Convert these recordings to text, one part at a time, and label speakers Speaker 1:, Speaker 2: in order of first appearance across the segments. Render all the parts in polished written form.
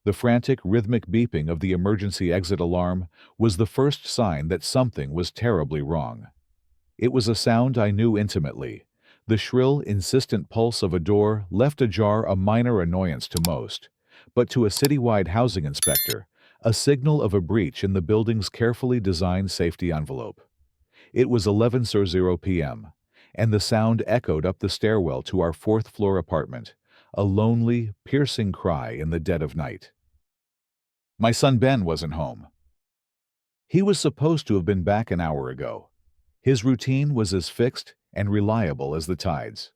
Speaker 1: The frantic, rhythmic beeping of the emergency exit alarm was the first sign that something was terribly wrong. It was a sound I knew intimately. The shrill, insistent pulse of a door left ajar a minor annoyance to most, but to a citywide housing inspector, a signal of a breach in the building's carefully designed safety envelope. It was 11:00 p.m., and the sound echoed up the stairwell to our fourth-floor apartment, a lonely, piercing cry in the dead of night. My son Ben wasn't home. He was supposed to have been back an hour ago. His routine was as fixed and reliable as the tides.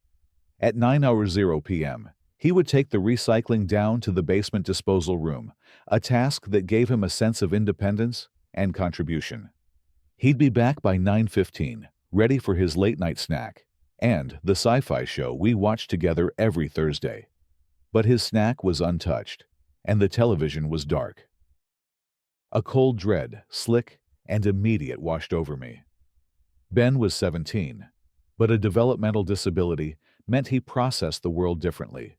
Speaker 1: At 9:00 p.m., he would take the recycling down to the basement disposal room, a task that gave him a sense of independence and contribution. He'd be back by 9:15, ready for his late-night snack, and the sci-fi show we watched together every Thursday. But his snack was untouched, and the television was dark. A cold dread, slick and immediate, washed over me. Ben was 17, but a developmental disability meant he processed the world differently.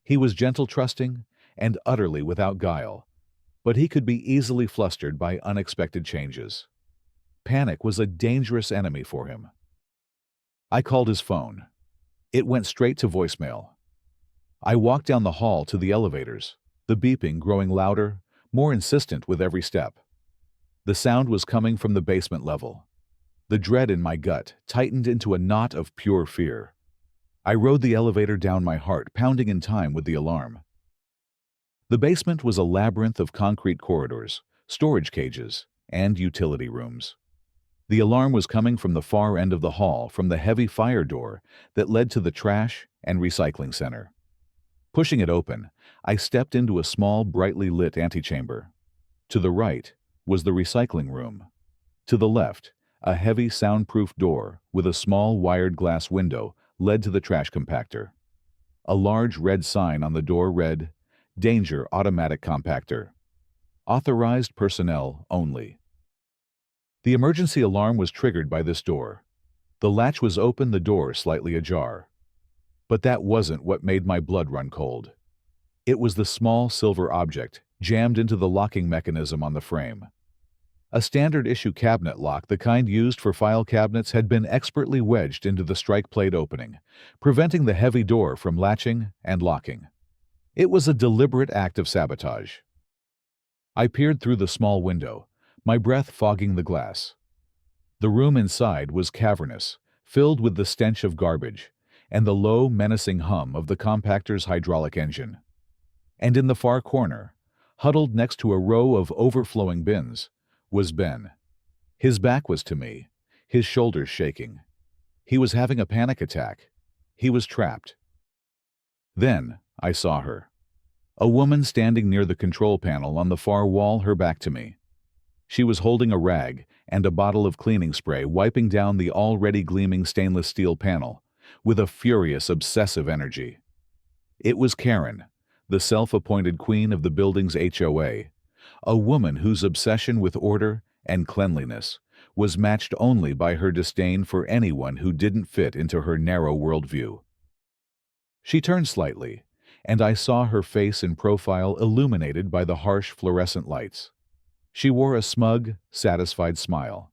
Speaker 1: He was gentle, trusting, and utterly without guile, but he could be easily flustered by unexpected changes. Panic was a dangerous enemy for him. I called his phone. It went straight to voicemail. I walked down the hall to the elevators, the beeping growing louder, more insistent with every step. The sound was coming from the basement level. The dread in my gut tightened into a knot of pure fear. I rode the elevator down, my heart pounding in time with the alarm. The basement was a labyrinth of concrete corridors, storage cages, and utility rooms. The alarm was coming from the far end of the hall, from the heavy fire door that led to the trash and recycling center. Pushing it open, I stepped into a small, brightly lit antechamber. To the right was the recycling room. To the left, a heavy, soundproof door with a small, wired glass window led to the trash compactor. A large red sign on the door read, "Danger Automatic Compactor. Authorized personnel only." The emergency alarm was triggered by this door. The latch was open, the door slightly ajar. But that wasn't what made my blood run cold. It was the small silver object jammed into the locking mechanism on the frame. A standard-issue cabinet lock, the kind used for file cabinets, had been expertly wedged into the strike plate opening, preventing the heavy door from latching and locking. It was a deliberate act of sabotage. I peered through the small window, my breath fogging the glass. The room inside was cavernous, filled with the stench of garbage and the low, menacing hum of the compactor's hydraulic engine. And in the far corner, huddled next to a row of overflowing bins, was Ben. His back was to me, his shoulders shaking. He was having a panic attack. He was trapped. Then I saw her. A woman standing near the control panel on the far wall, her back to me. She was holding a rag and a bottle of cleaning spray, wiping down the already gleaming stainless steel panel with a furious, obsessive energy. It was Karen, the self-appointed queen of the building's HOA, a woman whose obsession with order and cleanliness was matched only by her disdain for anyone who didn't fit into her narrow worldview. She turned slightly, and I saw her face in profile illuminated by the harsh fluorescent lights. She wore a smug, satisfied smile.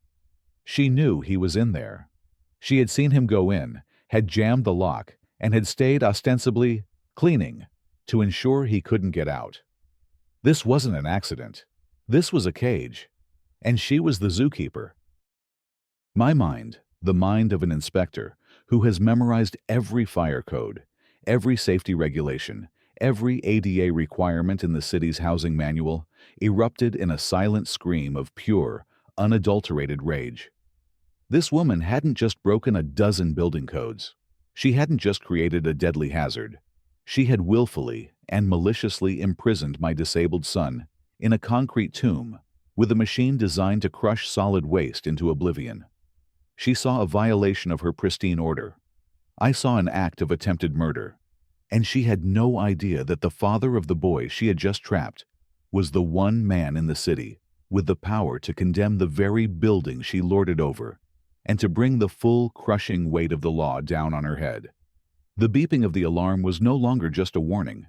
Speaker 1: She knew he was in there. She had seen him go in, had jammed the lock, and had stayed ostensibly cleaning to ensure he couldn't get out. This wasn't an accident. This was a cage, and she was the zookeeper. My mind, the mind of an inspector who has memorized every fire code, every safety regulation, every ADA requirement in the city's housing manual, erupted in a silent scream of pure, unadulterated rage. This woman hadn't just broken a dozen building codes. She hadn't just created a deadly hazard. She had willfully and maliciously imprisoned my disabled son in a concrete tomb with a machine designed to crush solid waste into oblivion. She saw a violation of her pristine order. I saw an act of attempted murder. And she had no idea that the father of the boy she had just trapped was the one man in the city with the power to condemn the very building she lorded over and to bring the full, crushing weight of the law down on her head. The beeping of the alarm was no longer just a warning.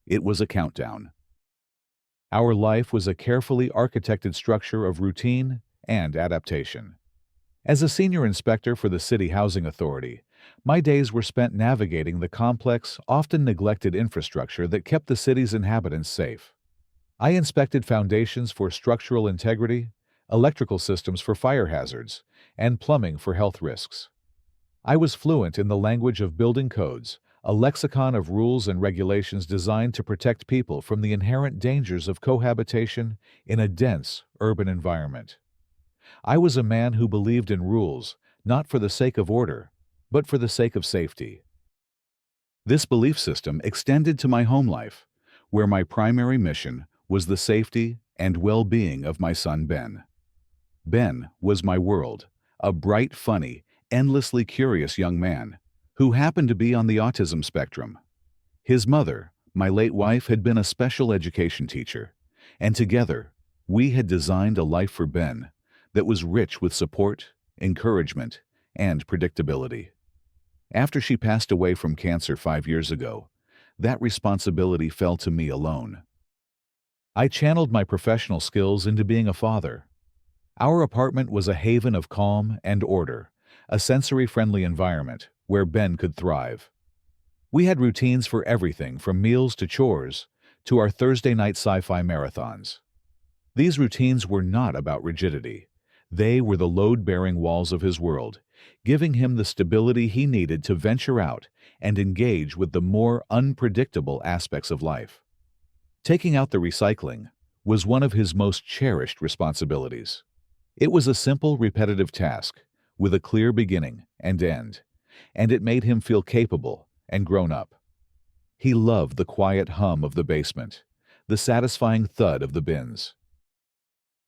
Speaker 1: It was a countdown. Our life was a carefully architected structure of routine and adaptation. As a senior inspector for the City Housing Authority, my days were spent navigating the complex, often neglected infrastructure that kept the city's inhabitants safe. I inspected foundations for structural integrity, electrical systems for fire hazards, and plumbing for health risks. I was fluent in the language of building codes, a lexicon of rules and regulations designed to protect people from the inherent dangers of cohabitation in a dense, urban environment. I was a man who believed in rules, not for the sake of order, but for the sake of safety. This belief system extended to my home life, where my primary mission was the safety and well-being of my son Ben. Ben was my world, a bright, funny, endlessly curious young man who happened to be on the autism spectrum. His mother, my late wife, had been a special education teacher, and together we had designed a life for Ben that was rich with support, encouragement, and predictability. After she passed away from cancer 5 years ago, that responsibility fell to me alone. I channeled my professional skills into being a father. Our apartment was a haven of calm and order, a sensory-friendly environment where Ben could thrive. We had routines for everything from meals to chores to our Thursday night sci-fi marathons. These routines were not about rigidity. They were the load-bearing walls of his world, giving him the stability he needed to venture out and engage with the more unpredictable aspects of life. Taking out the recycling was one of his most cherished responsibilities. It was a simple, repetitive task with a clear beginning and end, and it made him feel capable and grown up. He loved the quiet hum of the basement, the satisfying thud of the bins.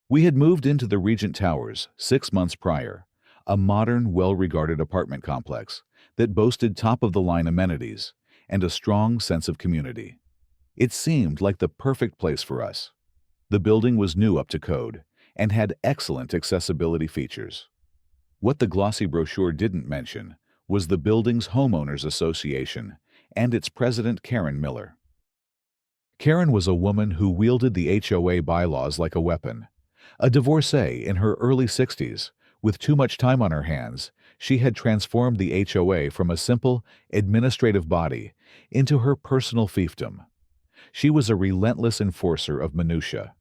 Speaker 1: We had moved into the Regent Towers 6 months prior, a modern, well-regarded apartment complex that boasted top-of-the-line amenities and a strong sense of community. It seemed like the perfect place for us. The building was new up to code and had excellent accessibility features. What the glossy brochure didn't mention was the building's homeowners association and its president, Karen Miller. Karen was a woman who wielded the HOA bylaws like a weapon. A divorcee in her early 60s, with too much time on her hands, she had transformed the HOA from a simple, administrative body into her personal fiefdom. She was a relentless enforcer of minutiae.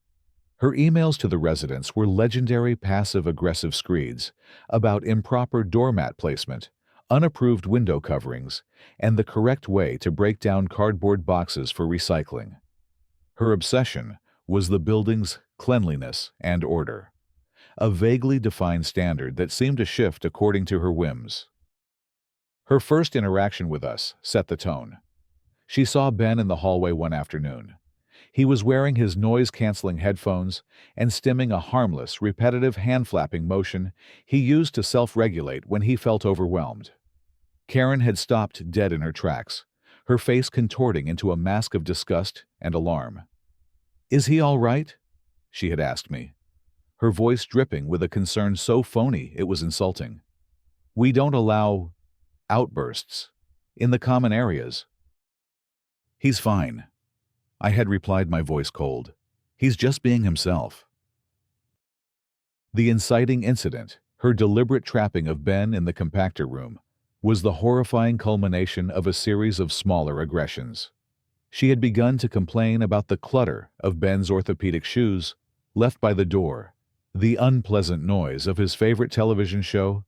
Speaker 1: Her emails to the residents were legendary passive-aggressive screeds about improper doormat placement, unapproved window coverings, and the correct way to break down cardboard boxes for recycling. Her obsession was the building's cleanliness and order, a vaguely defined standard that seemed to shift according to her whims. Her first interaction with us set the tone. She saw Ben in the hallway one afternoon. He was wearing his noise-canceling headphones and stimming a harmless, repetitive hand-flapping motion he used to self-regulate when he felt overwhelmed. Karen had stopped dead in her tracks, her face contorting into a mask of disgust and alarm. "Is he all right?" she had asked me, her voice dripping with a concern so phony it was insulting. "We don't allow outbursts in the common areas." "He's fine," I had replied, my voice cold. "He's just being himself." The inciting incident, her deliberate trapping of Ben in the compactor room, was the horrifying culmination of a series of smaller aggressions. She had begun to complain about the clutter of Ben's orthopedic shoes left by the door, the unpleasant noise of his favorite television show,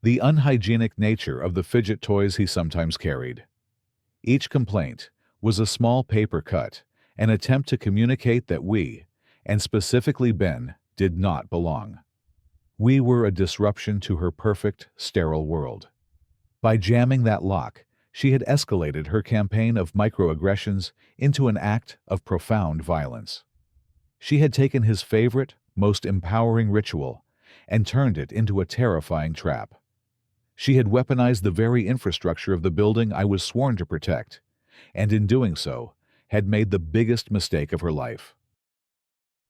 Speaker 1: the unhygienic nature of the fidget toys he sometimes carried. Each complaint was a small paper cut, an attempt to communicate that we, and specifically Ben, did not belong. We were a disruption to her perfect, sterile world. By jamming that lock, she had escalated her campaign of microaggressions into an act of profound violence. She had taken his favorite, most empowering ritual and turned it into a terrifying trap. She had weaponized the very infrastructure of the building I was sworn to protect, and in doing so, had made the biggest mistake of her life.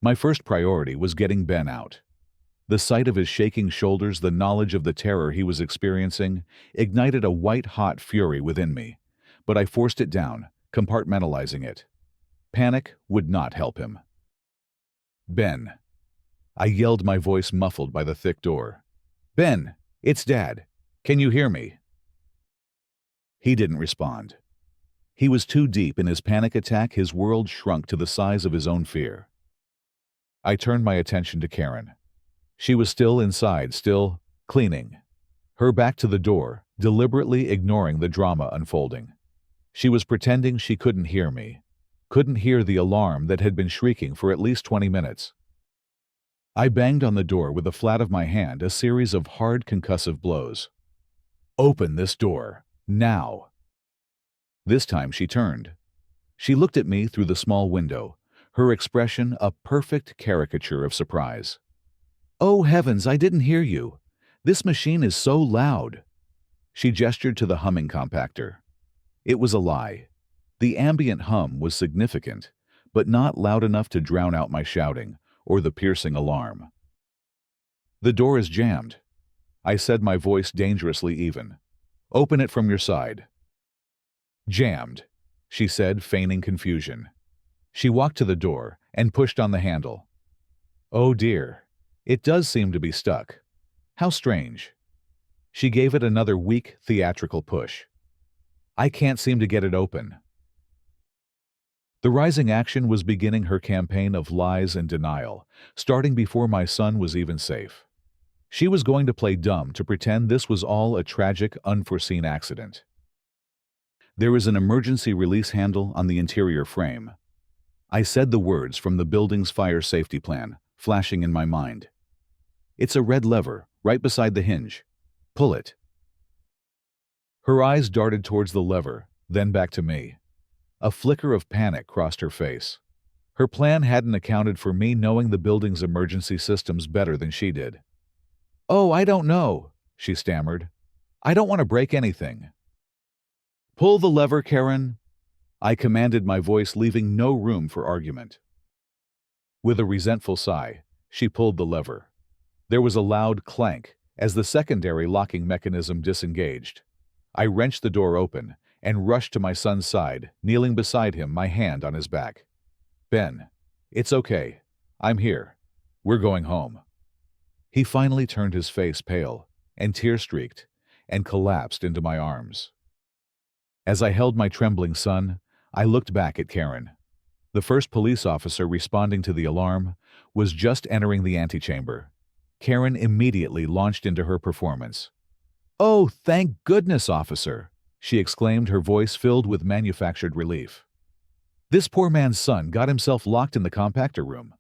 Speaker 1: My first priority was getting Ben out. The sight of his shaking shoulders, the knowledge of the terror he was experiencing, ignited a white-hot fury within me, but I forced it down, compartmentalizing it. Panic would not help him. Ben. I yelled, my voice muffled by the thick door. Ben, it's Dad. Can you hear me? He didn't respond. He was too deep in his panic attack. His world shrunk to the size of his own fear. I turned my attention to Karen. She was still inside, still cleaning, her back to the door, deliberately ignoring the drama unfolding. She was pretending she couldn't hear me, couldn't hear the alarm that had been shrieking for at least 20 minutes. I banged on the door with the flat of my hand, a series of hard concussive blows. Open this door, now. This time she turned. She looked at me through the small window, her expression a perfect caricature of surprise. Oh heavens, I didn't hear you. This machine is so loud. She gestured to the humming compactor. It was a lie. The ambient hum was significant, but not loud enough to drown out my shouting or the piercing alarm. The door is jammed, I said, my voice dangerously even. Open it from your side. Jammed, she said, feigning confusion. She walked to the door and pushed on the handle. Oh dear, it does seem to be stuck. How strange. She gave it another weak, theatrical push. I can't seem to get it open. The rising action was beginning her campaign of lies and denial, starting before my son was even safe. She was going to play dumb to pretend this was all a tragic, unforeseen accident. There is an emergency release handle on the interior frame. I said the words from the building's fire safety plan, flashing in my mind. It's a red lever, right beside the hinge. Pull it. Her eyes darted towards the lever, then back to me. A flicker of panic crossed her face. Her plan hadn't accounted for me knowing the building's emergency systems better than she did. Oh, I don't know, she stammered. I don't want to break anything. Pull the lever, Karen, I commanded, my voice leaving no room for argument. With a resentful sigh, she pulled the lever. There was a loud clank as the secondary locking mechanism disengaged. I wrenched the door open and rushed to my son's side, kneeling beside him, my hand on his back. Ben, it's okay. I'm here. We're going home. He finally turned, his face pale and tear-streaked, and collapsed into my arms. As I held my trembling son, I looked back at Karen. The first police officer responding to the alarm was just entering the antechamber. Karen immediately launched into her performance. Oh, thank goodness, officer, she exclaimed, her voice filled with manufactured relief. This poor man's son got himself locked in the compactor room.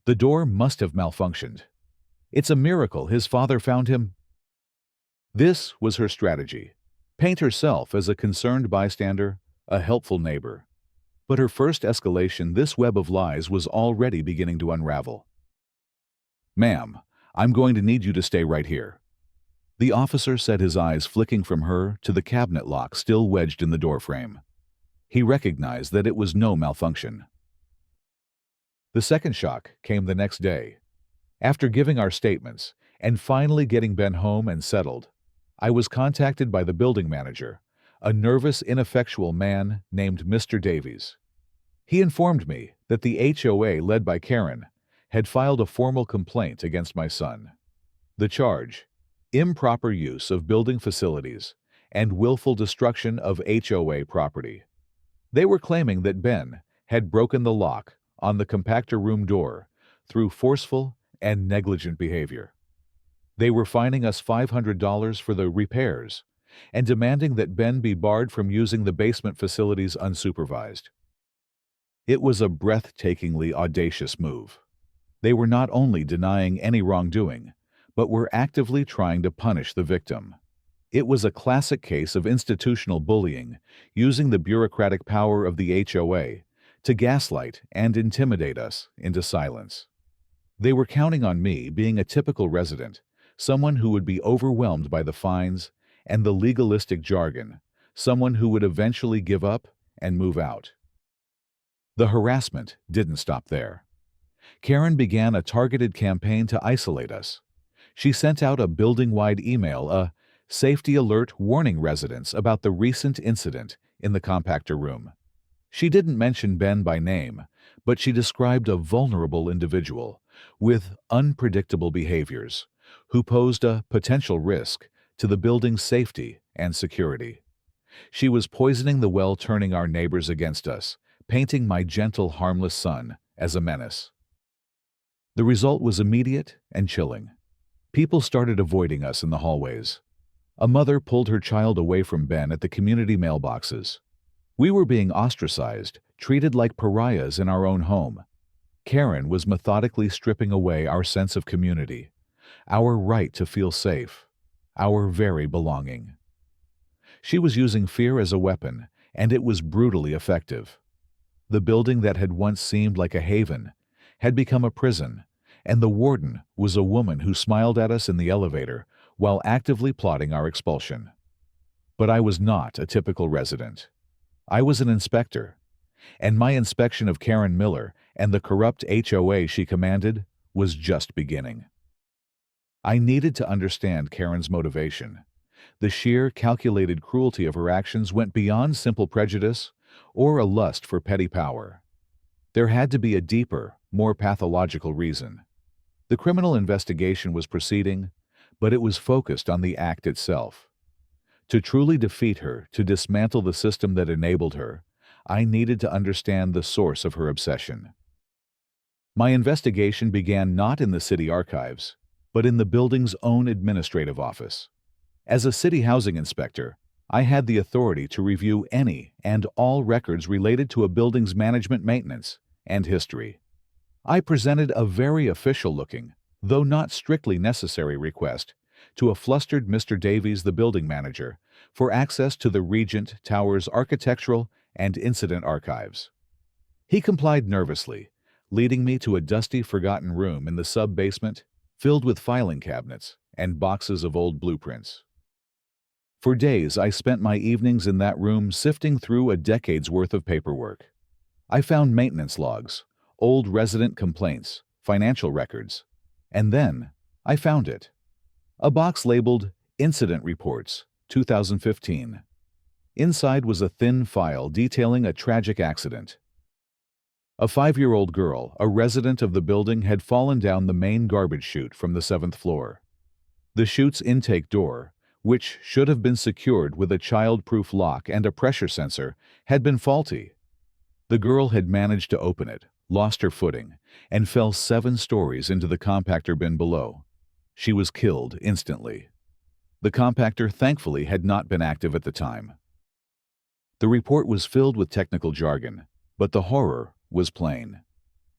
Speaker 1: The door must have malfunctioned. It's a miracle his father found him. This was her strategy. Paint herself as a concerned bystander, a helpful neighbor. But her first escalation, this web of lies, was already beginning to unravel. Ma'am, I'm going to need you to stay right here. The officer said, his eyes flicking from her to the cabinet lock still wedged in the doorframe. He recognized that it was no malfunction. The second shock came the next day. After giving our statements and finally getting Ben home and settled, I was contacted by the building manager, a nervous, ineffectual man named Mr. Davies. He informed me that the HOA, led by Karen, had filed a formal complaint against my son. The charge: improper use of building facilities and willful destruction of HOA property. They were claiming that Ben had broken the lock on the compactor room door through forceful and negligent behavior. They were fining us $500 for the repairs and demanding that Ben be barred from using the basement facilities unsupervised. It was a breathtakingly audacious move. They were not only denying any wrongdoing, but were actively trying to punish the victim. It was a classic case of institutional bullying, using the bureaucratic power of the HOA to gaslight and intimidate us into silence. They were counting on me being a typical resident, someone who would be overwhelmed by the fines and the legalistic jargon, someone who would eventually give up and move out. The harassment didn't stop there. Karen began a targeted campaign to isolate us. She sent out a building-wide email, a safety alert warning residents about the recent incident in the compactor room. She didn't mention Ben by name, but she described a vulnerable individual with unpredictable behaviors who posed a potential risk to the building's safety and security. She was poisoning the well, turning our neighbors against us, painting my gentle, harmless son as a menace. The result was immediate and chilling. People started avoiding us in the hallways. A mother pulled her child away from Ben at the community mailboxes. We were being ostracized, treated like pariahs in our own home. Karen was methodically stripping away our sense of community, our right to feel safe, our very belonging. She was using fear as a weapon, and it was brutally effective. The building that had once seemed like a haven had become a prison, and the warden was a woman who smiled at us in the elevator while actively plotting our expulsion. But I was not a typical resident. I was an inspector, and my inspection of Karen Miller and the corrupt HOA she commanded was just beginning. I needed to understand Karen's motivation. The sheer, calculated cruelty of her actions went beyond simple prejudice or a lust for petty power. There had to be a deeper, more pathological reason. The criminal investigation was proceeding, but it was focused on the act itself. To truly defeat her, to dismantle the system that enabled her, I needed to understand the source of her obsession. My investigation began not in the city archives, but in the building's own administrative office. As a city housing inspector, I had the authority to review any and all records related to a building's management, maintenance, and history. I presented a very official-looking, though not strictly necessary request to a flustered Mr. Davies, the building manager, for access to the Regent Tower's architectural and incident archives. He complied nervously, leading me to a dusty, forgotten room in the sub-basement filled with filing cabinets and boxes of old blueprints. For days, I spent my evenings in that room sifting through a decade's worth of paperwork. I found maintenance logs, old resident complaints, financial records, and then I found it. A box labeled Incident Reports, 2015. Inside was a thin file detailing a tragic accident. A 5-year-old girl, a resident of the building, had fallen down the main garbage chute from the 7th floor. The chute's intake door, which should have been secured with a child-proof lock and a pressure sensor, had been faulty. The girl had managed to open it, lost her footing, and fell 7 stories into the compactor bin below. She was killed instantly. The compactor, thankfully, had not been active at the time. The report was filled with technical jargon, but the horror was plain.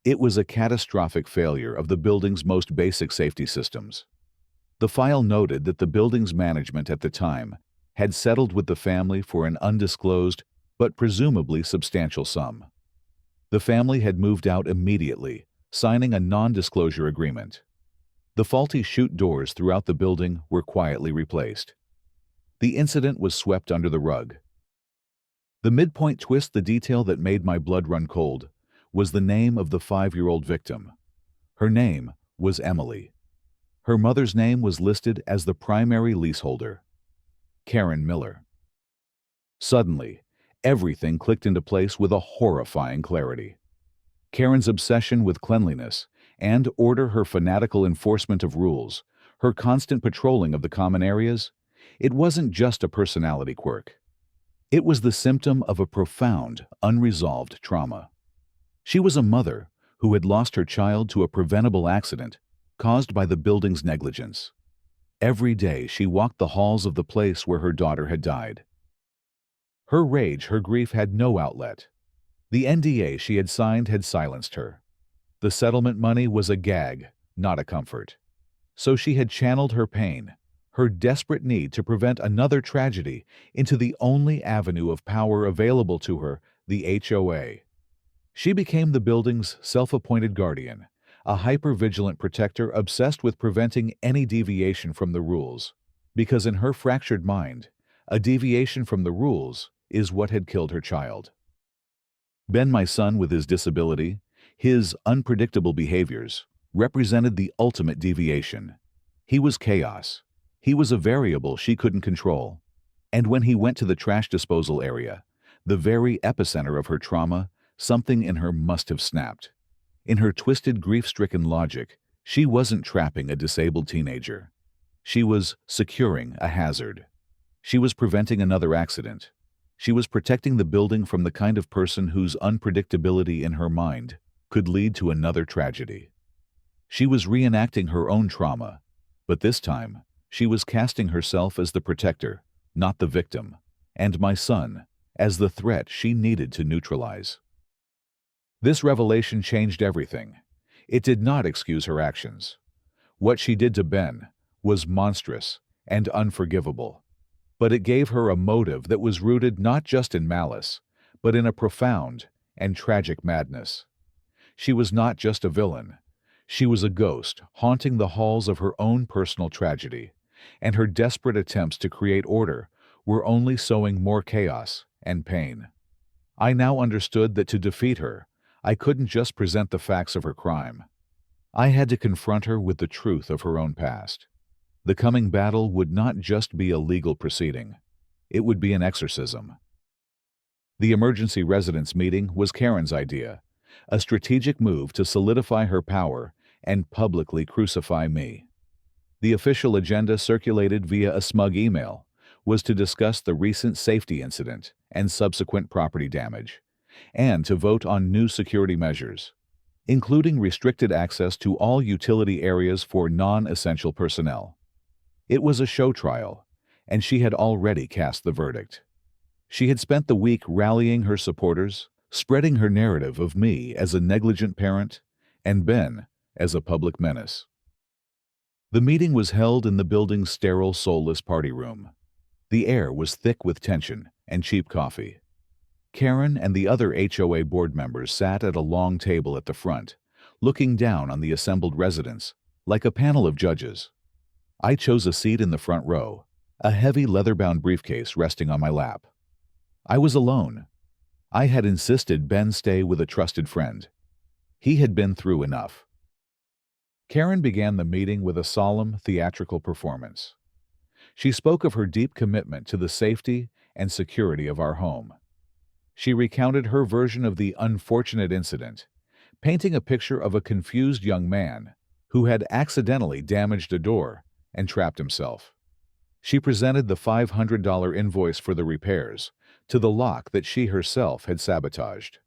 Speaker 1: It was a catastrophic failure of the building's most basic safety systems. The file noted that the building's management at the time had settled with the family for an undisclosed but presumably substantial sum. The family had moved out immediately, signing a non-disclosure agreement. The faulty chute doors throughout the building were quietly replaced. The incident was swept under the rug. The midpoint twist, the detail that made my blood run cold, was the name of the 5-year-old victim. Her name was Emily. Her mother's name was listed as the primary leaseholder, Karen Miller. Suddenly, everything clicked into place with a horrifying clarity. Karen's obsession with cleanliness and order, her fanatical enforcement of rules, her constant patrolling of the common areas, it wasn't just a personality quirk. It was the symptom of a profound, unresolved trauma. She was a mother who had lost her child to a preventable accident caused by the building's negligence. Every day she walked the halls of the place where her daughter had died. Her rage, her grief had no outlet. The NDA she had signed had silenced her. The settlement money was a gag, not a comfort. So she had channeled her pain, her desperate need to prevent another tragedy, into the only avenue of power available to her, the HOA. She became the building's self-appointed guardian, a hyper-vigilant protector obsessed with preventing any deviation from the rules, because in her fractured mind, a deviation from the rules is what had killed her child. Ben, my son with his disability, his unpredictable behaviors, represented the ultimate deviation. He was chaos. He was a variable she couldn't control. And when he went to the trash disposal area, the very epicenter of her trauma, something in her must have snapped. In her twisted, grief-stricken logic, she wasn't trapping a disabled teenager. She was securing a hazard. She was preventing another accident. She was protecting the building from the kind of person whose unpredictability in her mind could lead to another tragedy. She was reenacting her own trauma, but this time, she was casting herself as the protector, not the victim, and my son as the threat she needed to neutralize. This revelation changed everything. It did not excuse her actions. What she did to Ben was monstrous and unforgivable, but it gave her a motive that was rooted not just in malice, but in a profound and tragic madness. She was not just a villain. She was a ghost haunting the halls of her own personal tragedy, and her desperate attempts to create order were only sowing more chaos and pain. I now understood that to defeat her, I couldn't just present the facts of her crime. I had to confront her with the truth of her own past. The coming battle would not just be a legal proceeding. It would be an exorcism. The emergency residence meeting was Karen's idea, a strategic move to solidify her power and publicly crucify me. The official agenda, circulated via a smug email, was to discuss the recent safety incident and subsequent property damage, and to vote on new security measures, including restricted access to all utility areas for non-essential personnel. It was a show trial, and she had already cast the verdict. She had spent the week rallying her supporters, spreading her narrative of me as a negligent parent and Ben as a public menace. The meeting was held in the building's sterile, soulless party room. The air was thick with tension and cheap coffee. Karen and the other HOA board members sat at a long table at the front, looking down on the assembled residents like a panel of judges. I chose a seat in the front row, a heavy leather-bound briefcase resting on my lap. I was alone. I had insisted Ben stay with a trusted friend. He had been through enough. Karen began the meeting with a solemn, theatrical performance. She spoke of her deep commitment to the safety and security of our home. She recounted her version of the unfortunate incident, painting a picture of a confused young man who had accidentally damaged a door and trapped himself. She presented the $500 invoice for the repairs to the lock that she herself had sabotaged.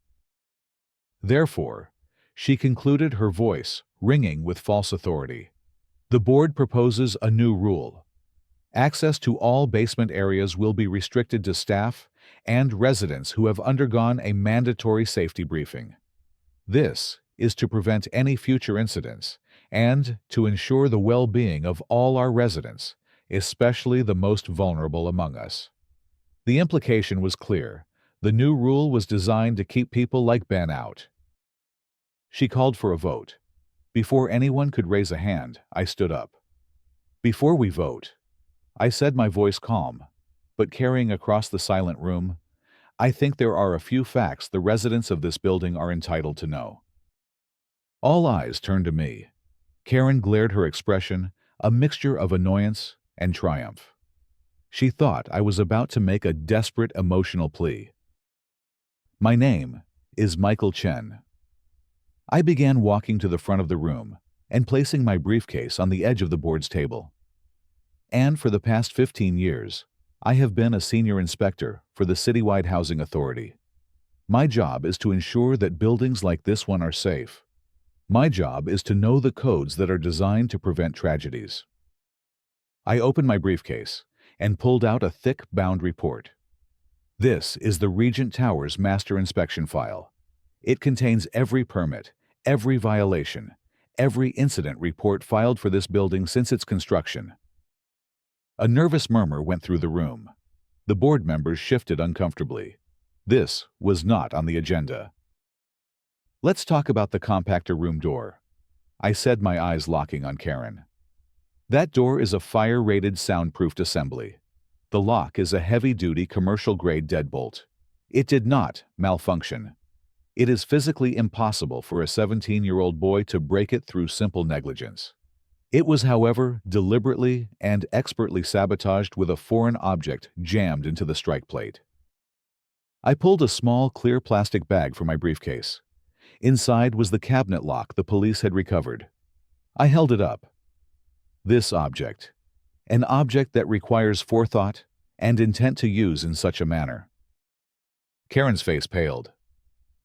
Speaker 1: Therefore, she concluded, her voice ringing with false authority. The board proposes a new rule. Access to all basement areas will be restricted to staff and residents who have undergone a mandatory safety briefing. This is to prevent any future incidents and to ensure the well-being of all our residents, especially the most vulnerable among us. The implication was clear. The new rule was designed to keep people like Ben out. She called for a vote. Before anyone could raise a hand, I stood up. Before we vote, I said, my voice calm, but carrying across the silent room, I think there are a few facts the residents of this building are entitled to know. All eyes turned to me. Karen glared, her expression a mixture of annoyance and triumph. She thought I was about to make a desperate emotional plea. My name is Michael Chen. I began walking to the front of the room and placing my briefcase on the edge of the board's table. And for the past 15 years, I have been a senior inspector for the Citywide Housing Authority. My job is to ensure that buildings like this one are safe. My job is to know the codes that are designed to prevent tragedies. I opened my briefcase and pulled out a thick, bound report. This is the Regent Tower's master inspection file. It contains every permit, every violation, every incident report filed for this building since its construction. A nervous murmur went through the room. The board members shifted uncomfortably. This was not on the agenda. Let's talk about the compactor room door, I said, my eyes locking on Karen. That door is a fire-rated soundproofed assembly. The lock is a heavy-duty commercial-grade deadbolt. It did not malfunction. It is physically impossible for a 17-year-old boy to break it through simple negligence. It was, however, deliberately and expertly sabotaged with a foreign object jammed into the strike plate. I pulled a small, clear plastic bag from my briefcase. Inside was the cabinet lock the police had recovered. I held it up. This object. An object that requires forethought and intent to use in such a manner. Karen's face paled.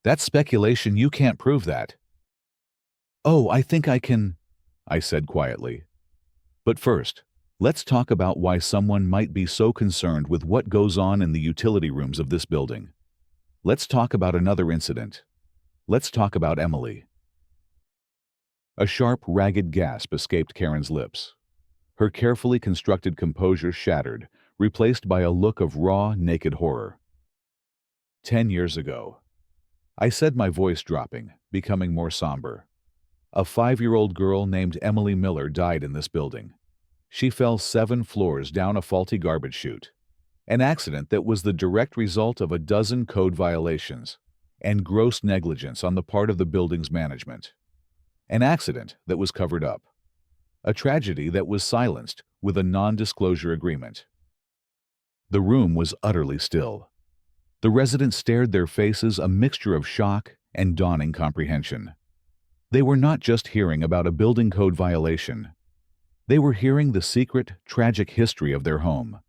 Speaker 1: That's speculation, you can't prove that. Oh, I think I can, I said quietly. But first, let's talk about why someone might be so concerned with what goes on in the utility rooms of this building. Let's talk about another incident. Let's talk about Emily. A sharp, ragged gasp escaped Karen's lips. Her carefully constructed composure shattered, replaced by a look of raw, naked horror. 10 years ago. I said, my voice dropping, becoming more somber. A 5-year-old girl named Emily Miller died in this building. She fell 7 floors down a faulty garbage chute. An accident that was the direct result of a dozen code violations and gross negligence on the part of the building's management. An accident that was covered up. A tragedy that was silenced with a non-disclosure agreement. The room was utterly still. The residents stared, their faces a mixture of shock and dawning comprehension. They were not just hearing about a building code violation. They were hearing the secret, tragic history of their home.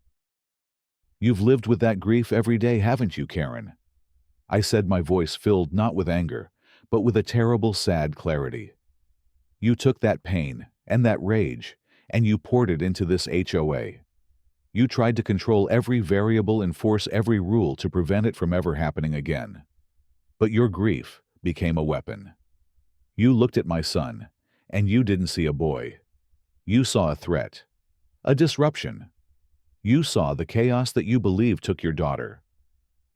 Speaker 1: You've lived with that grief every day, haven't you, Karen? I said, my voice filled not with anger, but with a terrible, sad clarity. You took that pain and that rage, and you poured it into this HOA. You tried to control every variable, enforce every rule to prevent it from ever happening again. But your grief became a weapon. You looked at my son, and you didn't see a boy. You saw a threat, a disruption. You saw the chaos that you believed took your daughter.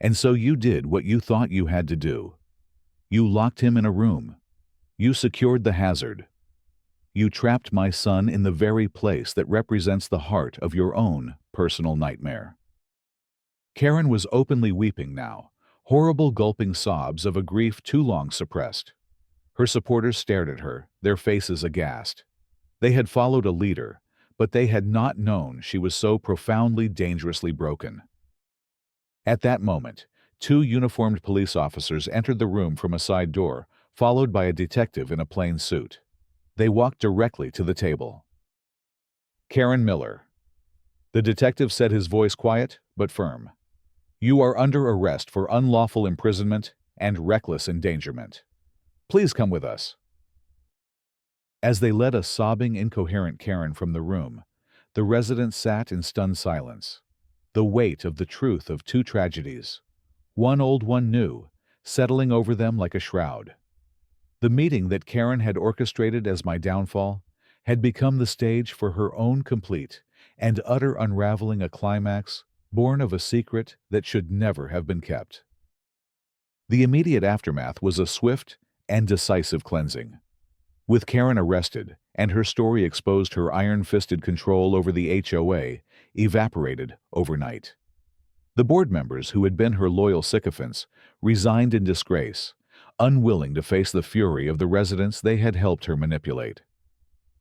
Speaker 1: And so you did what you thought you had to do. You locked him in a room. You secured the hazard. You trapped my son in the very place that represents the heart of your own personal nightmare. Karen was openly weeping now, horrible gulping sobs of a grief too long suppressed. Her supporters stared at her, their faces aghast. They had followed a leader, but they had not known she was so profoundly, dangerously broken. At that moment, 2 uniformed police officers entered the room from a side door, followed by a detective in a plain suit. They walked directly to the table. Karen Miller. The detective said, his voice quiet but firm. You are under arrest for unlawful imprisonment and reckless endangerment. Please come with us. As they led a sobbing, incoherent Karen from the room, the residents sat in stunned silence. The weight of the truth of 2 tragedies, one old, one new, settling over them like a shroud. The meeting that Karen had orchestrated as my downfall had become the stage for her own complete and utter unraveling, a climax born of a secret that should never have been kept. The immediate aftermath was a swift and decisive cleansing. With Karen arrested and her story exposed, her iron-fisted control over the HOA evaporated overnight. The board members who had been her loyal sycophants resigned in disgrace, unwilling to face the fury of the residents they had helped her manipulate.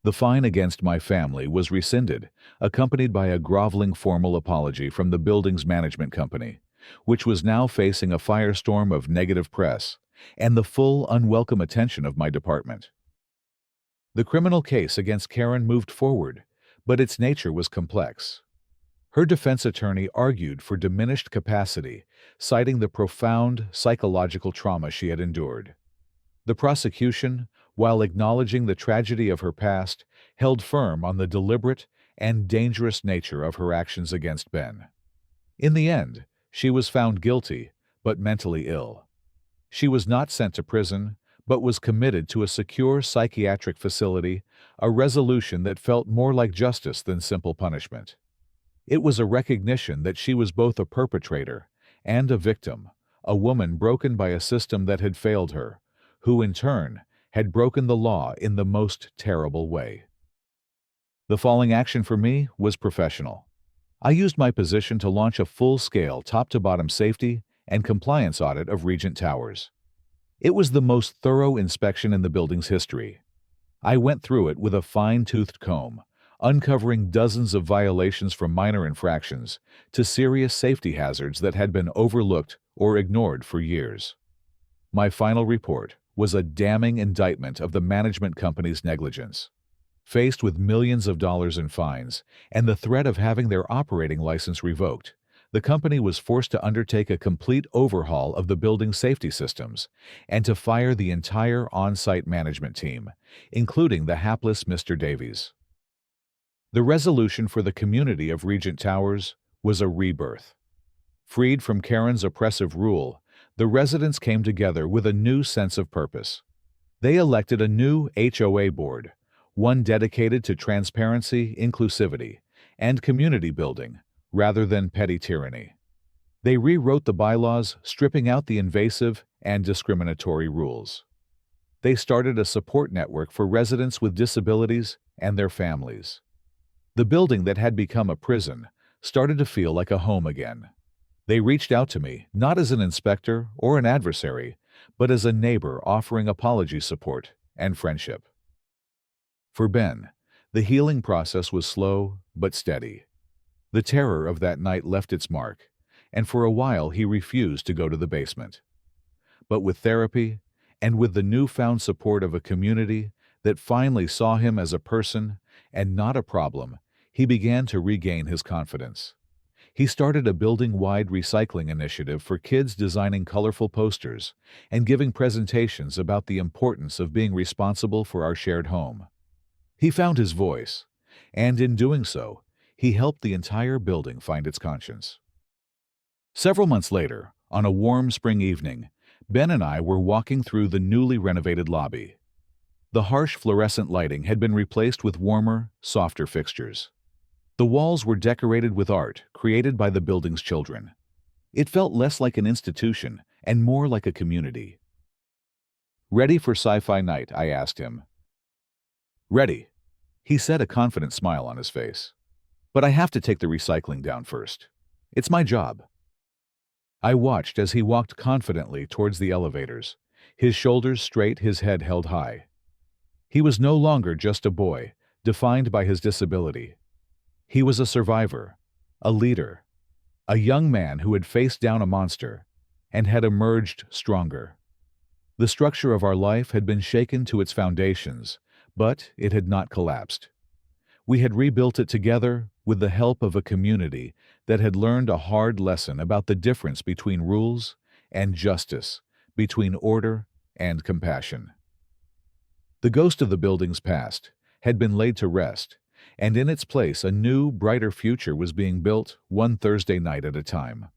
Speaker 1: The fine against my family was rescinded, accompanied by a groveling formal apology from the building's management company, which was now facing a firestorm of negative press and the full, unwelcome attention of my department. The criminal case against Karen moved forward, but its nature was complex. Her defense attorney argued for diminished capacity, citing the profound psychological trauma she had endured. The prosecution, while acknowledging the tragedy of her past, held firm on the deliberate and dangerous nature of her actions against Ben. In the end, she was found guilty, but mentally ill. She was not sent to prison, but was committed to a secure psychiatric facility, a resolution that felt more like justice than simple punishment. It was a recognition that she was both a perpetrator and a victim, a woman broken by a system that had failed her, who in turn had broken the law in the most terrible way. The falling action for me was professional. I used my position to launch a full-scale top-to-bottom safety and compliance audit of Regent Towers. It was the most thorough inspection in the building's history. I went through it with a fine-toothed comb, uncovering dozens of violations from minor infractions to serious safety hazards that had been overlooked or ignored for years. My final report was a damning indictment of the management company's negligence. Faced with millions of dollars in fines and the threat of having their operating license revoked, the company was forced to undertake a complete overhaul of the building's safety systems and to fire the entire on-site management team, including the hapless Mr. Davies. The resolution for the community of Regent Towers was a rebirth. Freed from Karen's oppressive rule, the residents came together with a new sense of purpose. They elected a new HOA board, one dedicated to transparency, inclusivity, and community building, rather than petty tyranny. They rewrote the bylaws, stripping out the invasive and discriminatory rules. They started a support network for residents with disabilities and their families. The building that had become a prison started to feel like a home again. They reached out to me, not as an inspector or an adversary, but as a neighbor offering apology support and friendship. For Ben, the healing process was slow but steady. The terror of that night left its mark, and for a while he refused to go to the basement. But with therapy, and with the newfound support of a community that finally saw him as a person and not a problem, he began to regain his confidence. He started a building-wide recycling initiative for kids, designing colorful posters and giving presentations about the importance of being responsible for our shared home. He found his voice, and in doing so, he helped the entire building find its conscience. Several months later, on a warm spring evening, Ben and I were walking through the newly renovated lobby. The harsh fluorescent lighting had been replaced with warmer, softer fixtures. The walls were decorated with art created by the building's children. It felt less like an institution and more like a community. "Ready for sci-fi night?" I asked him. "Ready," he said, a confident smile on his face. "But I have to take the recycling down first. It's my job." I watched as he walked confidently towards the elevators, his shoulders straight, his head held high. He was no longer just a boy, defined by his disability. He was a survivor, a leader, a young man who had faced down a monster and had emerged stronger. The structure of our life had been shaken to its foundations, but it had not collapsed. We had rebuilt it together with the help of a community that had learned a hard lesson about the difference between rules and justice, between order and compassion. The ghost of the building's past had been laid to rest, and in its place a new, brighter future was being built, one Thursday night at a time.